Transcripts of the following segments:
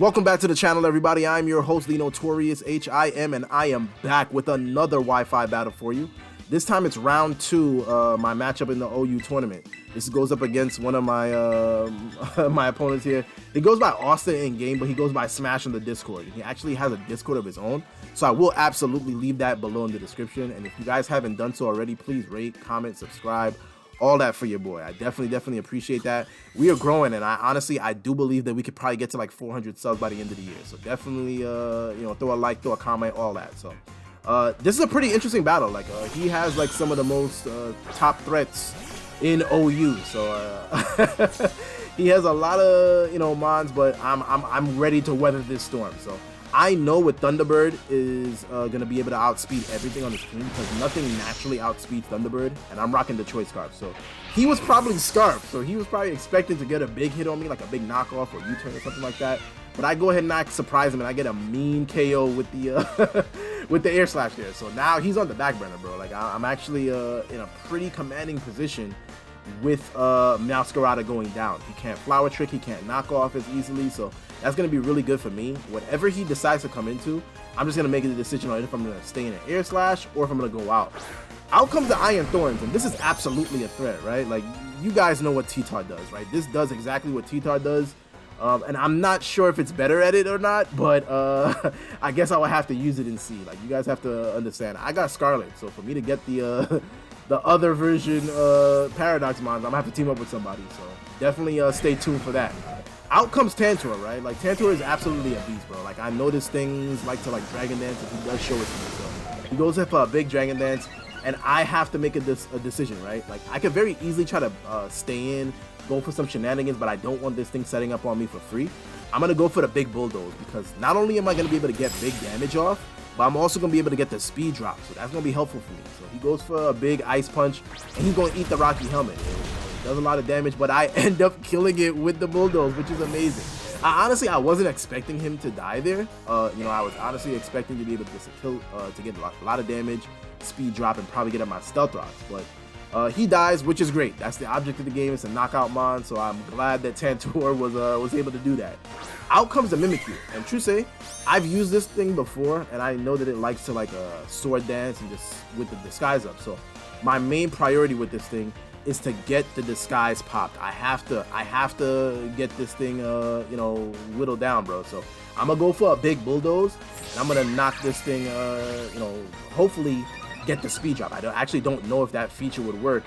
Welcome back to the channel, everybody. I'm your host, the notorious H.I.M, and I am back with another Wi-Fi battle for you. This time it's round 2, my matchup in the OU tournament. This goes up against one of my my opponents here. He goes by Austin in game, but he goes by Smash on the Discord. He actually has a Discord of his own, so I will absolutely leave that below in the description. And if you guys haven't done so already, please rate, comment, subscribe, all that for your boy. I definitely appreciate that. We are growing, and I do believe that we could probably get to like 400 subs by the end of the year. So definitely, throw a like, throw a comment, all that. So this is a pretty interesting battle. Like he has like some of the most top threats in OU. So he has a lot of mons, but I'm ready to weather this storm. So I know with Thunderbird is gonna be able to outspeed everything on the screen because nothing naturally outspeeds Thunderbird, and I'm rocking the Choice Scarf. So he was probably Scarf, so he was probably expecting to get a big hit on me, like a big knockoff or U-turn or something like that. But I go ahead and I surprise him, and I get a mean KO with the with the air slash there. So now he's on the back burner, bro. Like I'm actually in a pretty commanding position with Masquerada going down. He can't flower trick, he can't knock off as easily, so that's going to be really good for me. Whatever he decides to come into, I'm just going to make a decision on if I'm going to stay in an air slash or if I'm going to go out. Out comes the Iron Thorns, and this is absolutely a threat, right? Like, you guys know what T-Tar does, right? This does exactly what T-Tar does, and I'm not sure if it's better at it or not, but I guess I will have to use it and see. Like, you guys have to understand, I got Scarlet, so for me to get the other version Paradox Mons, I'm gonna have to team up with somebody, so definitely stay tuned for that. Out comes Tantor, right? Like Tantor is absolutely a beast, bro. Like I notice things like to like Dragon Dance, if he does show it to me. So he goes in for a big Dragon Dance, and I have to make a decision, right? Like I could very easily try to stay in, go for some shenanigans, but I don't want this thing setting up on me for free. I'm gonna go for the big Bulldoze because not only am I gonna be able to get big damage off, but I'm also gonna be able to get the speed drop, so that's gonna be helpful for me. So he goes for a big Ice Punch, and he's gonna eat the Rocky Helmet. It does a lot of damage, but I end up killing it with the Bulldoze, which is amazing. I wasn't expecting him to die there. I was honestly expecting to be able to get a kill, to get a lot of damage, speed drop, and probably get up my Stealth Rocks. But he dies, which is great. That's the object of the game. It's a knockout mon, so I'm glad that Tantor was able to do that. Out comes the Mimikyu, and true say, I've used this thing before, and I know that it likes to like sword dance and just with the disguise up. So my main priority with this thing is to get the disguise popped. I have to get this thing whittled down, bro. So I'm gonna go for a big Bulldoze, and I'm gonna knock this thing hopefully get the speed drop. I actually don't know if that feature would work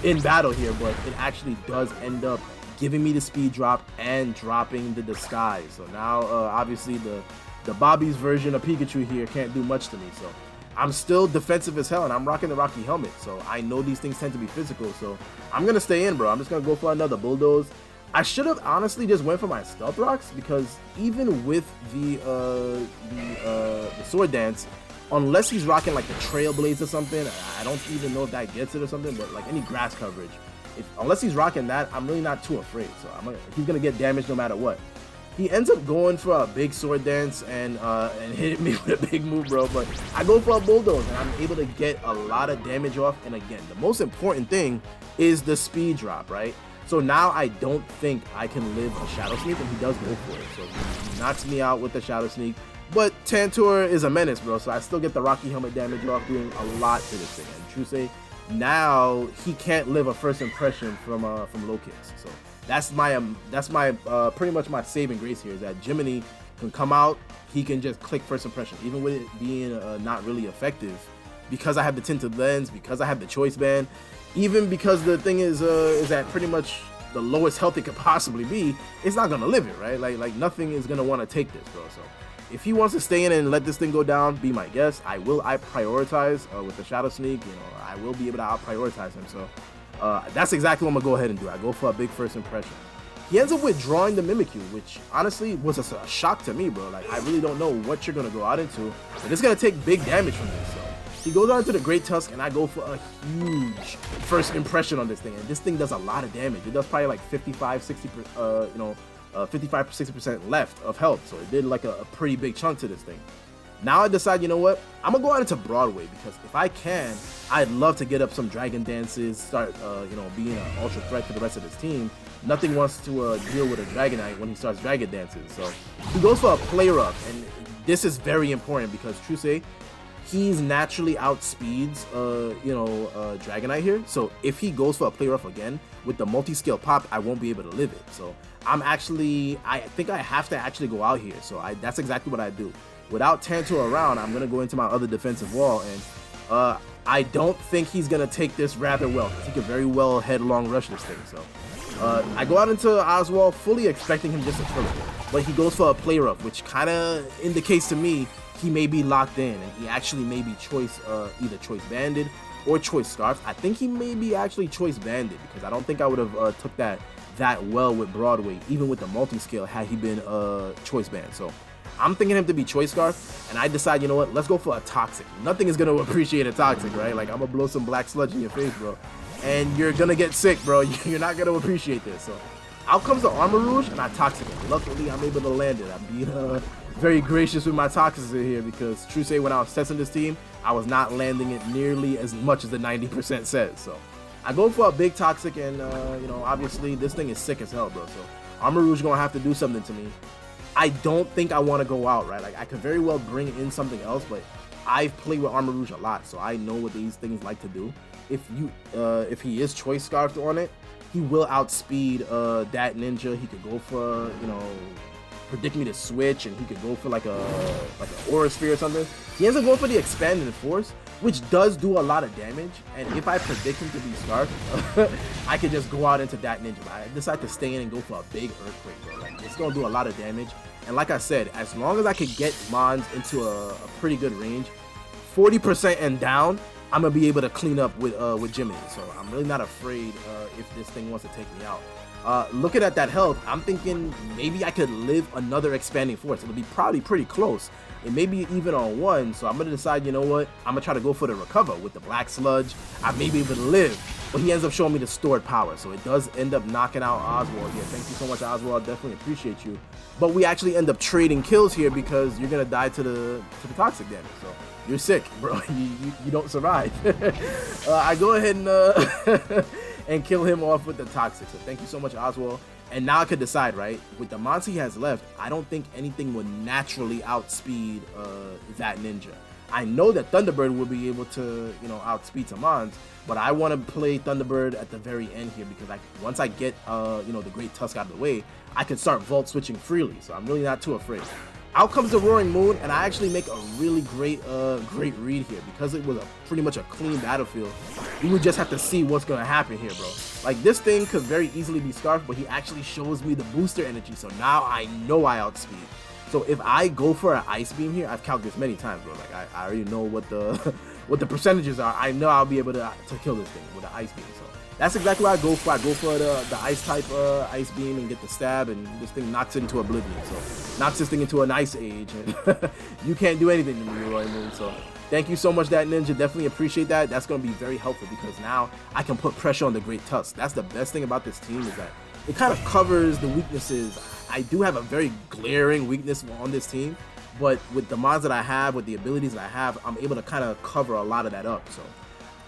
in battle here, but it actually does end up giving me the speed drop and dropping the disguise. So now obviously the Bobby's version of Pikachu here can't do much to me. So I'm still defensive as hell, and I'm rocking the Rocky Helmet, so I know these things tend to be physical, so I'm gonna stay in, bro. I'm just gonna go for another Bulldoze. I should have honestly just went for my Stealth Rocks, because even with the Sword Dance, unless he's rocking like the Trailblaze or something, I don't even know if that gets it or something, but like any grass coverage, unless he's rocking that, I'm really not too afraid, so he's gonna get damaged no matter what. He ends up going for a big Sword Dance and hitting me with a big move, bro. But I go for a Bulldoze, and I'm able to get a lot of damage off. And again, the most important thing is the speed drop, right? So now I don't think I can live a Shadow Sneak, and he does go for it. So he knocks me out with the Shadow Sneak. But Tantor is a menace, bro. So I still get the Rocky Helmet damage off, doing a lot to this thing. And true say, now he can't live a first impression from Lokix. So that's my pretty much my saving grace here, is that Jiminy can come out, he can just click first impression, even with it being not really effective, because I have the tinted lens, because I have the choice band, even because the thing is at pretty much the lowest health it could possibly be, it's not gonna live it, right? Like nothing is gonna want to take this, bro. So if he wants to stay in and let this thing go down, be my guest. I prioritize with the Shadow Sneak. I will be able to out prioritize him. So that's exactly what I'm gonna go ahead and do. I go for a big first impression. He ends up withdrawing the Mimikyu, which honestly was a shock to me, bro. Like I really don't know what you're gonna go out into, but it's gonna take big damage from this. So he goes on to the Great Tusk, and I go for a huge first impression on this thing, and this thing does a lot of damage. It does probably like 55, 60, 55, 60% left of health, so it did like a pretty big chunk to this thing. Now I decide, you know what? I'm gonna go out into Broadway because if I can, I'd love to get up some Dragon Dances, start, you know, being an ultra threat to the rest of his team. Nothing wants to deal with a Dragonite when he starts Dragon Dances. So he goes for a Play Rough, and this is very important because Trusay, he's naturally outspeeds, you know, Dragonite here. So if he goes for a Play Rough again with the Multiscale pop, I won't be able to live it. So I think I have to actually go out here. So that's exactly what I do. Without Tantor around, I'm gonna go into my other defensive wall, and I don't think he's gonna take this rather well. He could very well headlong rush this thing. So I go out into Oswald fully expecting him just to kill it, but he goes for a Play Rough, which kind of indicates to me he may be locked in, and he actually may be either choice banded or choice scarfed. I think he may be actually choice banded because I don't think I would have took that well with Broadway, even with the Multiscale, had he been choice banned. So I'm thinking him to be choice scarf, and I decide, you know what, let's go for a Toxic. Nothing is gonna appreciate a Toxic, right? Like, I'm gonna blow some black sludge in your face, bro, and you're gonna get sick, bro. You're not gonna appreciate this. So out comes the Armor Rouge, and I Toxic it. Luckily, I'm able to land it. I'm being very gracious with my toxicity here because Trusay, when I was testing this team, I was not landing it nearly as much as the 90% says. So I go for a big Toxic, and you know, obviously this thing is sick as hell, bro. So Armor Rouge gonna have to do something to me. I don't think I want to go out, right? Like, I could very well bring in something else, but I've played with Armor Rouge a lot, so I know what these things like to do. If he is choice scarfed on it, he will outspeed that ninja. He could go for, you know, predict me to switch, and he could go for like an Aura Sphere or something. He ends up going for the Expanded Force, which does do a lot of damage, and if I predict him to be scarfed, I could just go out into that ninja. But I decide to stay in and go for a big Earthquake, bro. Like, it's gonna do a lot of damage, and like I said, as long as I could get Mons into a pretty good range, 40% and down, I'm gonna be able to clean up with Jiminy. So I'm really not afraid if this thing wants to take me out. Looking at that health, I'm thinking maybe I could live another Expanding Force. It'll be probably pretty close, and maybe even on one. So I'm gonna decide, you know what, I'm gonna try to go for the Recover with the Black Sludge. I may be able to live, but he ends up showing me the stored power, so it does end up knocking out Oswald here. Thank you so much, Oswald. Definitely appreciate you. But we actually end up trading kills here because you're gonna die to the Toxic damage. So you're sick, bro. You don't survive. I go ahead and and kill him off with the Toxic. So thank you so much, Oswald. And now I could decide, right? With the mons he has left, I don't think anything would naturally outspeed that ninja. I know that Thunderbird will be able to, you know, outspeed some mons, but I want to play Thunderbird at the very end here because once I get, you know, the Great Tusk out of the way, I can start Volt switching freely. So I'm really not too afraid. Out comes the Roaring Moon, and I actually make a really great read here because it was pretty much a clean battlefield. You would just have to see what's gonna happen here, bro. Like, this thing could very easily be scarfed, but he actually shows me the booster energy, so now I know I outspeed. So if I go for an Ice Beam here, I've calculated this many times, bro. Like, I already know what the what the percentages are. I know I'll be able to kill this thing with an Ice Beam. So that's exactly what I go for. I go for the Ice type Ice Beam and get the stab, and this thing knocks it into oblivion. So knocks this thing into an Ice Age, and you can't do anything to me, Roy Moon. So thank you so much, that ninja. Definitely appreciate that. That's going to be very helpful because now I can put pressure on the Great Tusk. That's the best thing about this team, is that it kind of covers the weaknesses. I do have a very glaring weakness on this team, but with the mods that I have, with the abilities that I have, I'm able to kind of cover a lot of that up. So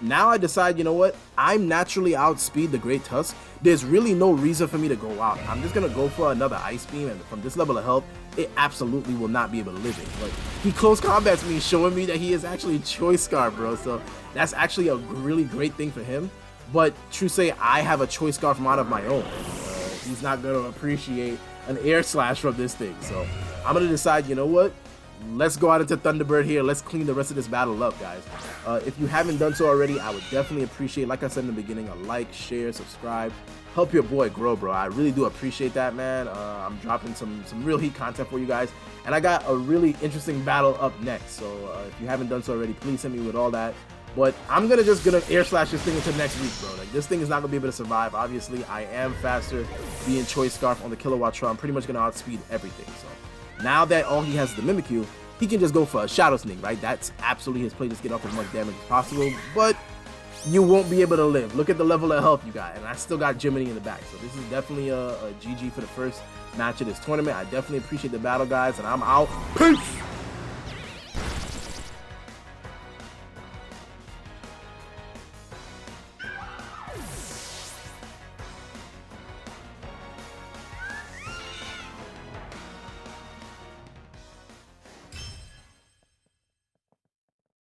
now I decide, you know what, I'm naturally outspeed the Great Tusk. There's really no reason for me to go out. I'm just going to go for another Ice Beam, and from this level of health, it absolutely will not be able to live it. But he close combats me, showing me that he is actually Choice Scarf, bro. So that's actually a really great thing for him. But true say, I have a Choice Scarf mod of my own. He's not going to appreciate an Air Slash from this thing. So I'm going to decide, you know what? Let's go out into Thunderbird here. Let's clean the rest of this battle up, guys. If you haven't done so already, I would definitely appreciate, like I said in the beginning, a like, share, subscribe. Help your boy grow, bro. I really do appreciate that, man. I'm dropping some real heat content for you guys. And I got a really interesting battle up next. So if you haven't done so already, please hit me with all that. But I'm gonna Air Slash this thing into next week, bro. Like, this thing is not gonna be able to survive. Obviously, I am faster. Being Choice Scarf on the Kilowattrel, I'm pretty much gonna outspeed everything. So now that all he has is the Mimikyu, he can just go for a Shadow Sneak, right? That's absolutely his play. Just get off as much damage as possible. But you won't be able to live. Look at the level of health you got, and I still got Jiminy in the back. So this is definitely a GG for the first match of this tournament. I definitely appreciate the battle, guys, and I'm out. Peace!